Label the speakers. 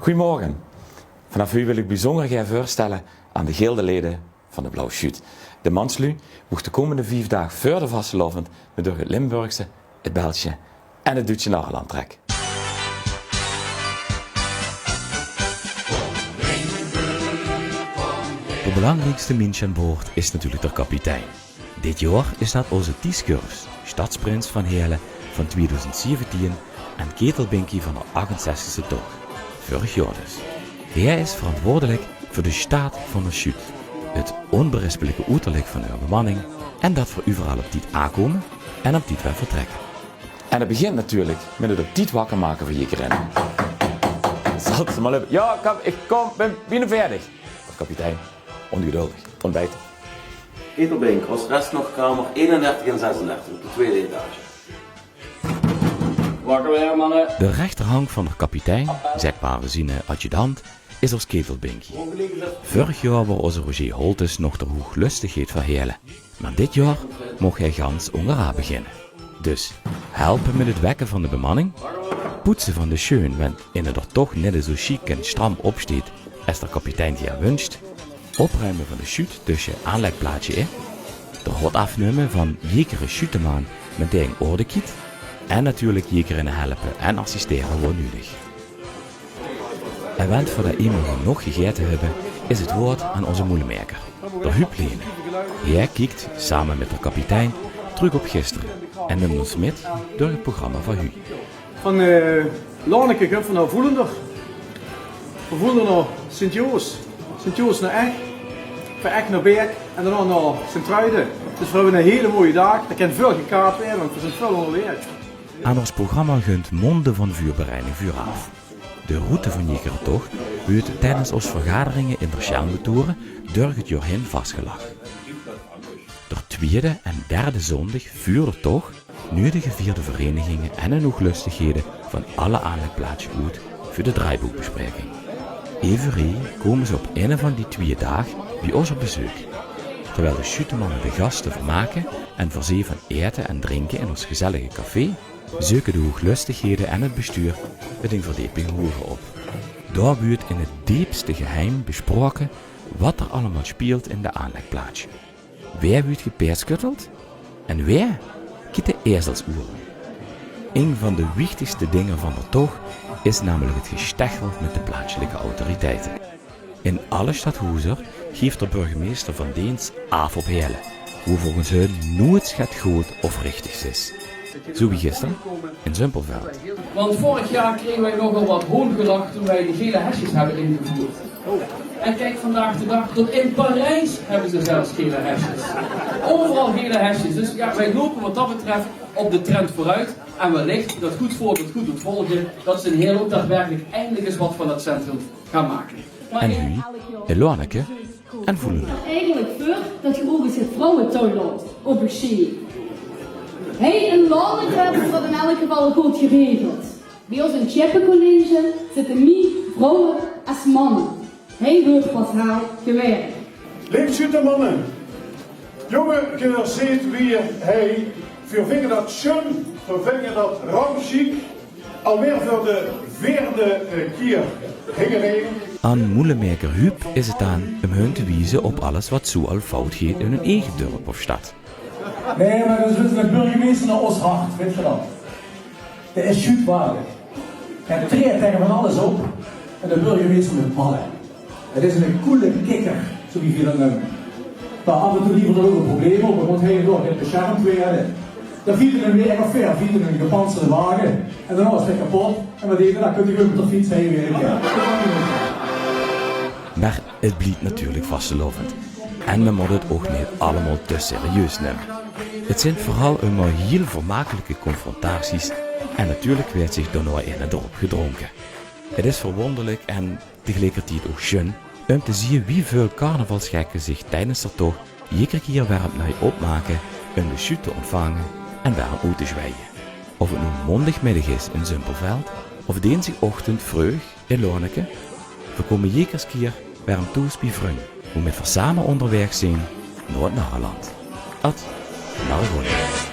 Speaker 1: Goedemorgen. Vanaf u wil ik bijzonder graag voorstellen aan de gilde leden van de Blauwe Chute. De Manslu mocht de komende 5 dagen verder vastlovend met door het Limburgse, het Belgische en het Duitse Nageland trek.
Speaker 2: De belangrijkste mens aan boord is natuurlijk de kapitein. Dit jaar is dat onze Ties Curves, stadsprins van Heerlen van 2017 en ketelbinkie van de 68e tocht. Vorig jaar dus. Hij is verantwoordelijk voor de staat van de chute, het onberispelijke uiterlijk van uw bemanning en dat voor u vooral op tijd aankomen en op tijd weer vertrekken.
Speaker 1: En het begint natuurlijk met het op tijd wakker maken van je keren. Zal het maar lukken? Ja, ik ben bijna verdig. Als kapitein, ongeduldig, ontbijt.
Speaker 3: Ketelbink, als rest nog kamer 31 en 36 op de tweede etage.
Speaker 4: Wakker weer, mannen.
Speaker 2: De rechterhand van de kapitein, zekbare ziene adjudant, is ons ketelbinkie. Vorig jaar was onze Roger Holtes nog de hooglustigheid van Heerlen. Maar dit jaar mocht hij gans onderaan beginnen. Dus helpen met het wekken van de bemanning, poetsen van de schoen, want in het er toch net zo chic en stram opsteekt als de kapitein die wünscht, opruimen van de chute tussen aanlegplaatsje in, de hot afnemen van jekere chutemaan met de orde kiet en natuurlijk jekeren helpen en assisteren waar nodig. En want voor dat iemand nog gegeten hebben, is het woord aan onze moeilijkmaker, de Huub Lene. Hij kijkt samen met de kapitein terug op gisteren en neemt ons mee door het programma van Hu.
Speaker 5: Van Lanneke gaan we naar Voelender. We voelen naar Sint-Joos. Sint-Joos naar Eck. Van Eck naar Beek en daarna naar Sint-Truiden. Dus we hebben een hele mooie dag. Er kan veel gekaart werden, want we zijn veel onderweg.
Speaker 2: Aan ons programma gunt monden van vuurbereiding vuur af. De route van Jekerentocht wordt tijdens onze vergaderingen in de Schelmentoren door het jaar heen vastgelegd. De tweede en derde zondag vuurde toch nu de gevierde verenigingen en de hooglustigheden van alle aanlegplaatsen uit voor de draaiboekbespreking. Everie komen ze op een van die 2 dagen bij ons op bezoek. Terwijl de chutemannen de gasten vermaken en voorzien van eten en drinken in ons gezellige café, zoeken de hooglustigheden en het bestuur het in verdieping hoger op. Daar wordt in het diepste geheim besproken wat er allemaal speelt in de aanlegplaatsje. Wie wordt gepeerskutteld en wie kiet de ezelsoeren. Een van de wichtigste dingen van de tocht is namelijk het gesteggel met de plaatselijke autoriteiten. In alle stadhuizen geeft de burgemeester van Deens af op Heerlen, hoe volgens hun nooit schat goed of richtig is. Zo wie gisteren in Zumpelveld.
Speaker 4: Want vorig jaar kregen wij nogal wat hoongelach toen wij de gele hesjes hebben ingevoerd. En kijk vandaag de dag, tot in Parijs hebben ze zelfs gele hesjes. Overal gele hesjes. Dus ja, wij lopen wat dat betreft op de trend vooruit. En wellicht dat goed voorbeeld goed doet volgen, dat ze in heel ook daadwerkelijk eindelijk eens wat van dat centrum gaan maken.
Speaker 2: En nu, Elanneke en Voelen.
Speaker 6: Eigenlijk voor dat je ook eens het vrouwentuin loopt op een schie. Hij in Landen hebben ze dat in elk geval goed geregeld. Bij ons in het Chippencollege zitten meer vrouwen als mannen. Hij wordt pas haar gewerkt.
Speaker 7: Lieve mannen, jongen, je ziet wie hij, we vinden dat schön, we vinden dat raumchic, alweer voor de 4e keer hingen.
Speaker 2: Aan moeilijkmaker Huub is het aan om hun te wijzen op alles wat zo al fout gaat in hun eigen dorp of stad.
Speaker 8: Nee, maar dat is de burgemeester naar ons hart, weet je dat? Dat is schuutwaardig. Hij treedt tegen van alles op en de burgemeester met ballen. Het is een coole kikker, zo wie je dat noemt. Maar af en toe liever er ook een probleem op, want hij door het beschermd werden. Dan vielen een weer of ver, vielen een gepantserde wagen en dan was het kapot en we denken, dan kun je op de fiets heen weer.
Speaker 2: Maar het blijft natuurlijk vastelovend. En we moeten het ook niet allemaal te serieus nemen. Het zijn vooral een maar heel vermakelijke confrontaties en natuurlijk werd zich door nooit in het dorp gedronken. Het is verwonderlijk en tegelijkertijd ook schön om te zien wie veel carnavalsgekken zich tijdens de tocht iedere keer weer opnieuw opmaken om de chute te ontvangen en weer uit te zwijgen. Of het nu mondagmiddag is in Zumpelveld of dinsdagochtend vroeg in Lonneke, we komen iedere keer weer een toes bij vrienden, hoe met we samen onderweg zijn naar het Nageland. Ad, naar Groningen.